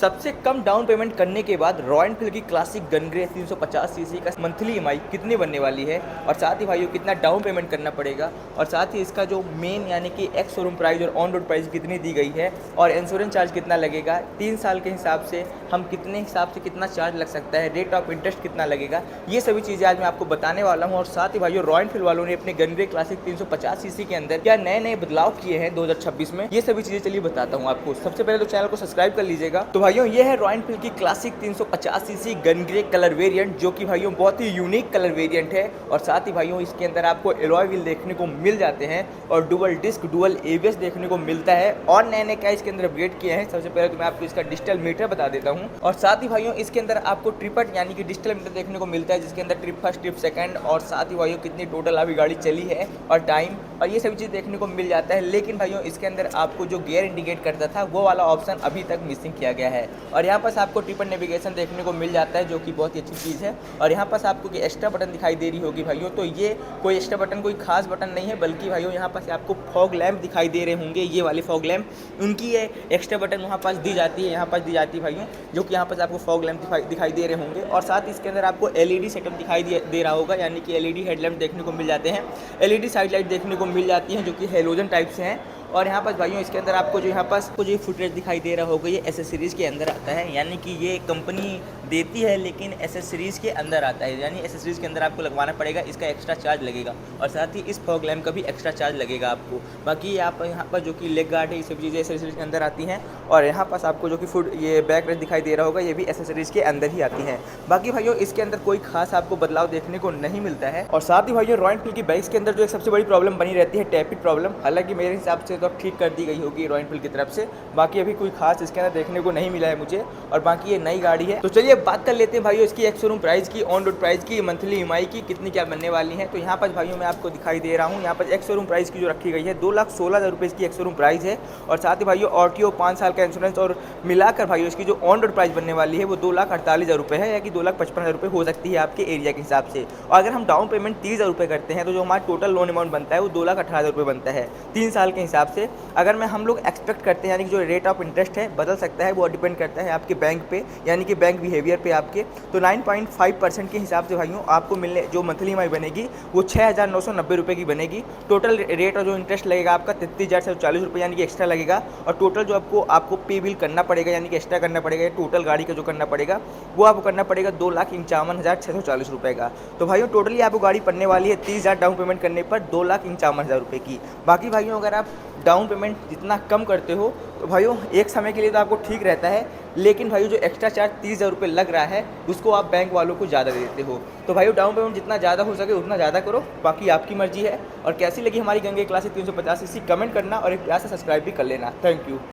सबसे come down payment करने के बाद रॉयल एनफील्ड की क्लासिक गनग्रे 350 सीसी का मंथली ईएमआई कितनी बनने वाली है और साथ ही भाइयों कितना डाउन पेमेंट करना पड़ेगा और साथ ही इसका जो मेन यानी कि एक्स शोरूम प्राइस और ऑन रोड प्राइस कितनी दी गई है और इंश्योरेंस चार्ज कितना लगेगा, 3 साल के हिसाब से हम कितने हिसाब से कितना चार्ज लग सकता है, रेट ऑफ इंटरेस्ट कितना लगेगा, ये सभी चीज़ें आज मैं आपको बताने वाला हूँ। और साथ ही भाइयों रॉयल एनफील्ड वालों ने अपने गनग्रे क्लासिक 350 सीसी के अंदर क्या नए नए बदलाव किए हैं 2026 में, ये सभी चीज़ें चलिए बताता हूँ आपको। सबसे पहले तो चैनल को सब्सक्राइब कर लीजिएगा। तो भाइयों ये है रॉयल एनफील्ड की क्लासिक 350 सीसी गनग्रे कलर वेरिएंट, जो कि भाइयों बहुत ही यूनिक कलर वेरिएंट है। और साथ ही भाइयों इसके अंदर आपको एलॉय व्हील देखने को मिल जाते हैं और डुअल डिस्क डुअल एबीएस देखने को मिलता है। और नए नए क्या इसके अंदर अपग्रेड किए हैं, सबसे पहले तो मैं आपको इसका डिजिटल मीटर बता देता हूँ। और साथ ही भाइयों इसके अंदर आपको ट्रिपट यानी कि डिजिटल मीटर देखने को मिलता है, जिसके अंदर ट्रिप फर्स्ट ट्रिप सेकंड और साथ ही भाइयों कितनी टोटल अभी गाड़ी चली है और टाइम और ये सभी चीज़ देखने को मिल जाता है। लेकिन भाइयों इसके अंदर आपको जो गियर इंडिकेट करता था वो वाला ऑप्शन अभी तक मिसिंग किया गया है। और यहाँ पास आपको ट्रिपल नेविगेशन देखने को मिल जाता है, जो कि बहुत ही अच्छी चीज़ है। और यहाँ पास आपको कि एक्स्ट्रा बटन दिखाई दे रही होगी भाइयों, तो ये कोई एक्स्ट्रा बटन कोई खास बटन नहीं है, बल्कि भाइयों यहाँ पास आपको फॉग लैम्प दिखाई दे रहे होंगे, ये वाली फॉग लैम्प उनकी है। एक्स्ट्रा बटन वहाँ पास दी जाती है, यहाँ पास दी जाती है भाइयों, जो कि यहाँ पास आपको फॉग लैम्प दिखाई दे रहे होंगे। और साथ ही इसके अंदर आपको एलईडी सेटअप दिखाई दे रहा होगा, यानी कि एलईडी हेडलैम्प देखने को मिल जाते हैं, एलईडी साइड लाइट देखने को मिल जाती हैं, जो कि हेलोजन टाइप से हैं। और यहाँ पर भाइयों इसके अंदर आपको जो यहाँ पास को जो फुटेज दिखाई दे रहा होगा, ये एसेसरीज़ के अंदर आता है, यानी कि ये कंपनी देती है लेकिन एसेसरीज़ के अंदर आता है, यानी एसेसरीज़ के अंदर आपको लगवाना पड़ेगा, इसका एक्स्ट्रा चार्ज लगेगा। और साथ ही इस फॉग लैम्प का भी एक्स्ट्रा चार्ज लगेगा आपको। बाकी आप यहाँ पर जो कि लेग गार्ड है, ये सब चीज़ें एसेसरीज़ के अंदर आती हैं। और यहाँ पास आपको जो कि फुट ये बैक रेस्ट दिखाई दे रहा होगा, ये भी एसेसरीज़ के अंदर ही आती हैं। बाकी भाइयों इसके अंदर कोई खास आपको बदलाव देखने को नहीं मिलता है। और साथ ही भाइयों रॉयल एनफील्ड की बाइक्स के अंदर जो एक सबसे बड़ी प्रॉब्लम बनी रहती है टैपिड प्रॉब्लम, हालांकि मेरे हिसाब से तो ठीक कर दी गई होगी रॉयल एनफील्ड की तरफ से। बाकी अभी कोई खास इसके अंदर देखने को नहीं मिला है मुझे। और बाकी ये नई गाड़ी है, तो चलिए बात कर लेते हैं भाइयों इसकी एक्स शोरूम प्राइस की, ऑन रोड प्राइस की, मंथली ईएमआई की कितनी क्या बनने वाली है। तो यहाँ पर भाइयों मैं आपको दिखाई दे रहा हूँ, यहाँ पर एक्स शोरूम प्राइस की जो रखी गई है 2,16,000 रुपये इसकी एक्स शोरूम प्राइस है। और साथ ही भाइयों आरटीओ 5 साल का इंश्योरेंस और मिलाकर भाइयों इसकी जो ऑन रोड प्राइस बनने वाली है वो 2,48,000 रुपये है, या कि 2,55,000 रुपये हो सकती है आपके एरिया के हिसाब से। और अगर हम डाउन पेमेंट 30,000 रुपये करते हैं तो जो हमारा टोटल लोन अमाउंट बनता है वो 2,18,000 रुपये बनता है 3 साल के हिसाब से। अगर मैं हम लोग एक्सपेक्ट करते हैं, यानी कि जो रेट ऑफ इंटरेस्ट है बदल सकता है, वो डिपेंड करता है आपके बैंक पे, यानी कि बैंक बिहेवियर पे आपके। तो 9.5% के हिसाब से भाइयों आपको मिलने जो मंथली ईएमआई बनेगी वो 6,990 रुपये की बनेगी। टोटल रेट और जो इंटरेस्ट लगेगा आपका 33,040 रुपये, यानी कि एक्स्ट्रा लगेगा। और टोटल जो आपको पे बिल करना पड़ेगा, यानी कि एक्स्ट्रा करना पड़ेगा, टोटल गाड़ी का जो करना पड़ेगा वो आपको करना पड़ेगा 2,51,640 रुपये का। तो भाइयों टोटली आपको गाड़ी पड़ने वाली है 30,000 डाउन पेमेंट करने पर 2,51,000 रुपये की। बाकी भाइयों अगर आप डाउन पेमेंट जितना कम करते हो तो भाइयों एक समय के लिए तो आपको ठीक रहता है, लेकिन भाइयों जो एक्स्ट्रा चार्ज 30,000 रुपये लग रहा है उसको आप बैंक वालों को ज़्यादा दे देते हो। तो भाइयों डाउन पेमेंट जितना ज़्यादा हो सके उतना ज़्यादा करो, बाकी आपकी मर्जी है। और कैसी लगी हमारी गंगे क्लासिक 350 सीसी कमेंट करना और एक प्यार से सब्सक्राइब भी कर लेना। Thank you.